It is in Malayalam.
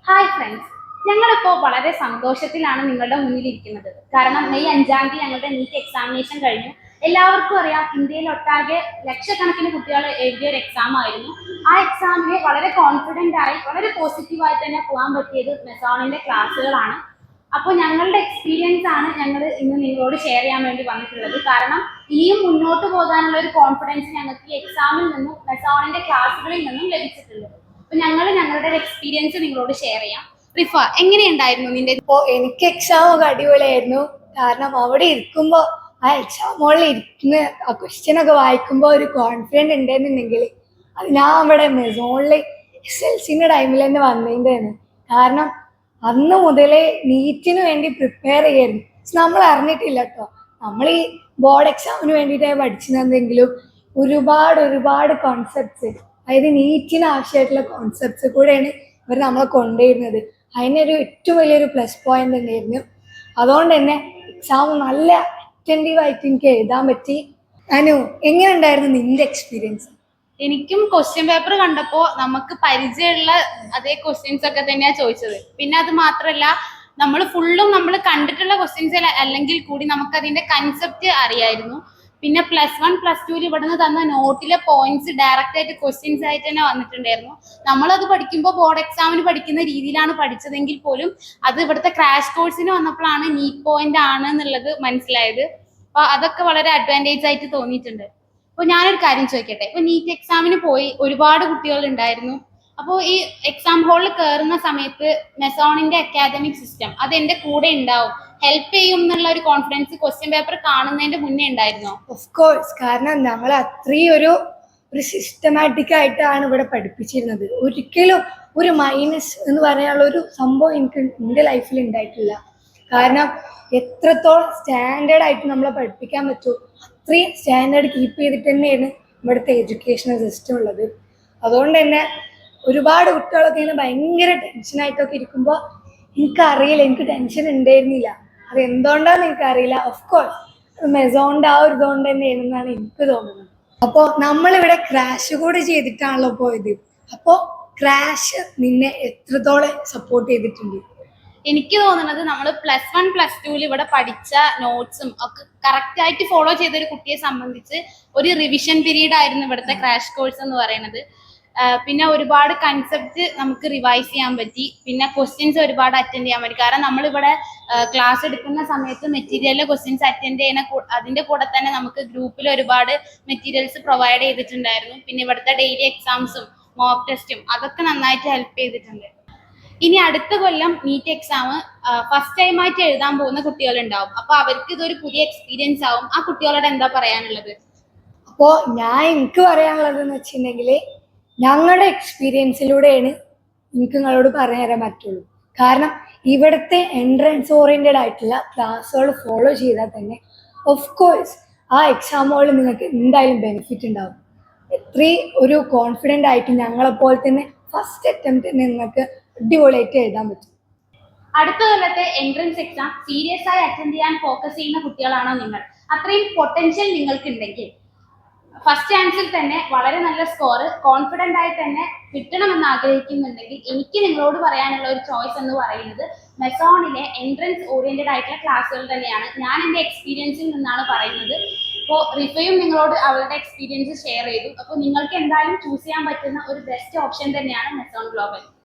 ഹായ് ഫ്രണ്ട്സ്, ഞങ്ങളിപ്പോൾ വളരെ സന്തോഷത്തിലാണ് നിങ്ങളുടെ മുന്നിലിരിക്കുന്നത്. കാരണം മെയ് 5-ാം തീയതി ഞങ്ങളുടെ നീറ്റ് എക്സാമിനേഷൻ കഴിഞ്ഞു. എല്ലാവർക്കും അറിയാം, ഇന്ത്യയിലൊട്ടാകെ ലക്ഷക്കണക്കിന് കുട്ടികൾ എഴുതിയ ഒരു എക്സാം ആയിരുന്നു. ആ എക്സാമിന് വളരെ കോൺഫിഡൻ്റ് ആയി വളരെ പോസിറ്റീവായി തന്നെ പോകാൻ പറ്റിയത് മെസോണിൻ്റെ ക്ലാസ്സുകളാണ്. അപ്പോൾ ഞങ്ങളുടെ എക്സ്പീരിയൻസ് ആണ് ഞങ്ങൾ ഇന്ന് നിങ്ങളോട് ഷെയർ ചെയ്യാൻ വേണ്ടി വന്നിട്ടുള്ളത്. കാരണം ഇനിയും മുന്നോട്ട് പോകാനുള്ള ഒരു കോൺഫിഡൻസ് ഞങ്ങൾക്ക് ഈ എക്സാമിൽ നിന്നും മെസോണിൻ്റെ ക്ലാസ്സുകളിൽ നിന്നും ലഭിച്ചിട്ടുണ്ട്. അപ്പൊ ഞങ്ങളുടെ എക്സ്പീരിയൻസ് നിങ്ങളോട് ഷെയർ ചെയ്യാം. റിഫ, എങ്ങനെയുണ്ടായിരുന്നു നിന്റെ? എനിക്ക് എക്സാം ഒക്കെ അടിപൊളിയായിരുന്നു. കാരണം അവിടെ ഇരിക്കുമ്പോൾ ആ എക്സാം ഹോളിൽ ഇരിക്കുന്ന ആ ക്വസ്റ്റ്യൻ ഒക്കെ വായിക്കുമ്പോൾ ഒരു കോൺഫിഡൻസ് ഉണ്ടെന്നുണ്ടെങ്കിൽ അത് ഞാൻ അവിടെ മെസോണിൽ SLCന്റെ ടൈമിൽ തന്നെ വന്നതിൻ്റെയാണ്. കാരണം അന്ന് മുതലേ നീറ്റിന് വേണ്ടി പ്രിപ്പയർ ചെയ്യായിരുന്നു. നമ്മൾ അറിഞ്ഞിട്ടില്ല കേട്ടോ, നമ്മൾ ഈ ബോർഡ് എക്സാമിന് വേണ്ടിയിട്ടാണ് പഠിച്ചിരുന്നെങ്കിലും ഒരുപാട് കോൺസെപ്റ്റ്സ്, അതായത് നീറ്റിന് ആവശ്യമായിട്ടുള്ള കോൺസെപ്റ്റ്സ് കൂടെയാണ് ഇവർ നമ്മളെ കൊണ്ടുവരുന്നത്. അതിനൊരു ഏറ്റവും വലിയൊരു പ്ലസ് പോയിന്റ് തന്നെയായിരുന്നു. അതുകൊണ്ട് തന്നെ എക്സാം നല്ല അറ്റൻറ്റീവായിട്ട് എനിക്ക് എഴുതാൻ പറ്റി. അനു, എങ്ങനെ ഉണ്ടായിരുന്നു നിന്റെ എക്സ്പീരിയൻസ്? എനിക്കും ക്വസ്റ്റ്യൻ പേപ്പർ കണ്ടപ്പോൾ നമുക്ക് പരിചയമുള്ള അതേ ക്വസ്റ്റ്യൻസ് ഒക്കെ തന്നെയാണ് ചോദിച്ചത്. പിന്നെ അത് മാത്രമല്ല, നമ്മൾ കണ്ടിട്ടുള്ള ക്വസ്റ്റ്യൻസ് അല്ലെങ്കിൽ കൂടി നമുക്ക് അതിന്റെ കൺസെപ്റ്റ് അറിയായിരുന്നു. പിന്നെ +1 +2 ഇവിടുന്ന് തന്ന നോട്ടിലെ പോയിന്റ്സ് ഡയറക്റ്റ് ആയിട്ട് ക്വസ്റ്റ്യൻസ് ആയിട്ട് തന്നെ വന്നിട്ടുണ്ടായിരുന്നു. നമ്മളത് പഠിക്കുമ്പോൾ ബോർഡ് എക്സാമിന് പഠിക്കുന്ന രീതിയിലാണ് പഠിച്ചതെങ്കിൽ പോലും അത് ഇവിടുത്തെ ക്രാഷ് കോഴ്സിന് വന്നപ്പോഴാണ് നീറ്റ് പോയിന്റ് ആണ് എന്നുള്ളത് മനസ്സിലായത്. അപ്പൊ അതൊക്കെ വളരെ അഡ്വാൻറ്റേജ് ആയിട്ട് തോന്നിയിട്ടുണ്ട്. അപ്പോൾ ഞാനൊരു കാര്യം ചോദിക്കട്ടെ, ഇപ്പൊ നീറ്റ് എക്സാമിന് പോയി ഒരുപാട് കുട്ടികൾ ഉണ്ടായിരുന്നു. അപ്പോൾ ഈ എക്സാം ഹോളിൽ കയറുന്ന സമയത്ത് മെസോണിന്റെ അക്കാദമിക് സിസ്റ്റം അത് എൻ്റെ കൂടെ ഉണ്ടാവും, ഹെൽപ്പ് ചെയ്യും എന്നുള്ള ഒരു കോൺഫിഡൻസ് ക്വസ്റ്റ്യൻ പേപ്പർ കാണുന്നതിന്റെ മുന്നേ ഉണ്ടായിരുന്നോ? Of course. കാരണം ഞങ്ങൾ അത്രയും ഒരു സിസ്റ്റമാറ്റിക് ആയിട്ടാണ് ഇവിടെ പഠിപ്പിച്ചിരുന്നത്. ഒരിക്കലും ഒരു മൈനസ് എന്ന് പറയാനുള്ള ഒരു സംഭവം എൻ്റെ ലൈഫിൽ ഉണ്ടായിട്ടില്ല. കാരണം എത്രത്തോളം സ്റ്റാൻഡേർഡ് ആയിട്ട് നമ്മളെ പഠിപ്പിക്കാൻ പറ്റുമോ അത്രയും സ്റ്റാൻഡേർഡ് കീപ്പ് ചെയ്തിട്ട് തന്നെയാണ് ഇവിടുത്തെ എഡ്യൂക്കേഷണൽ സിസ്റ്റം ഉള്ളത്. അതുകൊണ്ട് തന്നെ ഒരുപാട് കുട്ടികളൊക്കെ ഇങ്ങനെ ഭയങ്കര ടെൻഷനായിട്ടൊക്കെ ഇരിക്കുമ്പോൾ എനിക്കറിയില്ല, എനിക്ക് ടെൻഷൻ ഉണ്ടായിരുന്നില്ല. അത് എന്തുകൊണ്ടാന്ന് എനിക്കറിയില്ല. ഓഫ് കോഴ്സ് അത് മെസോണിൻ്റെ ആ ഒരു ഇതുകൊണ്ട് തന്നെയാണെന്നാണ് എനിക്ക് തോന്നുന്നത്. അപ്പോൾ നമ്മളിവിടെ ക്രാഷ് കൂടെ ചെയ്തിട്ടാണല്ലോ പോയത്. അപ്പോൾ ക്രാഷ് നിന്നെ എത്രത്തോളം സപ്പോർട്ട് ചെയ്തിട്ടുണ്ട്? എനിക്ക് തോന്നുന്നത് നമ്മൾ +1 +2 ഇവിടെ പഠിച്ച നോട്ട്സും ഒക്കെ കറക്റ്റ് ആയിട്ട് ഫോളോ ചെയ്ത ഒരു കുട്ടിയെ സംബന്ധിച്ച് ഒരു റിവിഷൻ പീരീഡ് ആയിരുന്നു ഇവിടുത്തെ ക്രാഷ് കോഴ്സ് എന്ന് പറയുന്നത്. പിന്നെ ഒരുപാട് കൺസെപ്റ്റ് നമുക്ക് റിവൈസ് ചെയ്യാൻ പറ്റി. പിന്നെ ക്വസ്റ്റ്യൻസ് ഒരുപാട് അറ്റൻഡ് ചെയ്യാൻ പറ്റി. കാരണം നമ്മളിവിടെ ക്ലാസ് എടുക്കുന്ന സമയത്ത് മെറ്റീരിയലിലെ ക്വസ്റ്റ്യൻസ് അറ്റൻഡ് ചെയ്യുന്ന അതിൻ്റെ കൂടെ തന്നെ നമുക്ക് ഗ്രൂപ്പിൽ ഒരുപാട് മെറ്റീരിയൽസ് പ്രൊവൈഡ് ചെയ്തിട്ടുണ്ടായിരുന്നു. പിന്നെ ഇവിടുത്തെ ഡെയിലി എക്സാംസും മോക്ക് ടെസ്റ്റും അതൊക്കെ നന്നായിട്ട് ഹെൽപ്പ് ചെയ്തിട്ടുണ്ട്. ഇനി അടുത്ത കൊല്ലം നീറ്റ് എക്സാം ഫസ്റ്റ് ടൈം ആയിട്ട് എഴുതാൻ പോകുന്ന കുട്ടികളുണ്ടാവും. അപ്പൊ അവർക്ക് ഇതൊരു പുതിയ എക്സ്പീരിയൻസ് ആവും. ആ കുട്ടികളോട് എന്താ പറയാനുള്ളത്? അപ്പോൾ എനിക്ക് പറയാനുള്ളത് എന്ന് വെച്ചിട്ടുണ്ടെങ്കിൽ, ഞങ്ങളുടെ എക്സ്പീരിയൻസിലൂടെയാണ് എനിക്ക് നിങ്ങളോട് പറഞ്ഞു തരാൻ പറ്റുള്ളൂ. കാരണം ഇവിടുത്തെ എൻട്രൻസ് ഓറിയൻറ്റഡ് ആയിട്ടുള്ള ക്ലാസ്സുകൾ ഫോളോ ചെയ്താൽ തന്നെ ഓഫ് കോഴ്സ് ആ എക്സാമുകളിൽ നിങ്ങൾക്ക് എന്തായാലും ബെനിഫിറ്റ് ഉണ്ടാവും. ഇത്രയും ഒരു കോൺഫിഡൻ്റ് ആയിട്ട് ഞങ്ങളെപ്പോലെ തന്നെ ഫസ്റ്റ് അറ്റംപ്റ്റ് തന്നെ നിങ്ങൾക്ക് അടിപൊളിയായിട്ട് എഴുതാൻ പറ്റും. അടുത്ത കൊല്ലത്തെ എൻട്രൻസ് എക്സാം സീരിയസ് ആയി അറ്റൻഡ് ചെയ്യാൻ ഫോക്കസ് ചെയ്യുന്ന കുട്ടികളാണോ നിങ്ങൾ? അത്രയും പൊട്ടൻഷ്യൽ നിങ്ങൾക്ക് ഉണ്ടെങ്കിൽ ഫസ്റ്റ് ചാൻസിൽ തന്നെ വളരെ നല്ല സ്കോർ കോൺഫിഡൻ്റ് ആയി തന്നെ കിട്ടണമെന്ന് ആഗ്രഹിക്കുന്നുണ്ടെങ്കിൽ എനിക്ക് നിങ്ങളോട് പറയാനുള്ള ഒരു ചോയ്സ് എന്ന് പറയുന്നത് മെസോണിലെ എൻട്രൻസ് ഓറിയന്റഡ് ആയിട്ടുള്ള ക്ലാസ്സുകൾ തന്നെയാണ്. ഞാൻ എൻ്റെ എക്സ്പീരിയൻസിൽ നിന്നാണ് പറയുന്നത്. ഇപ്പോൾ റിഫയും നിങ്ങളോട് അവരുടെ എക്സ്പീരിയൻസ് ഷെയർ ചെയ്തു. അപ്പോൾ നിങ്ങൾക്ക് എന്തായാലും ചൂസ് ചെയ്യാൻ പറ്റുന്ന ഒരു ബെസ്റ്റ് ഓപ്ഷൻ തന്നെയാണ് മെസോൺ ഗ്ലോബൽ.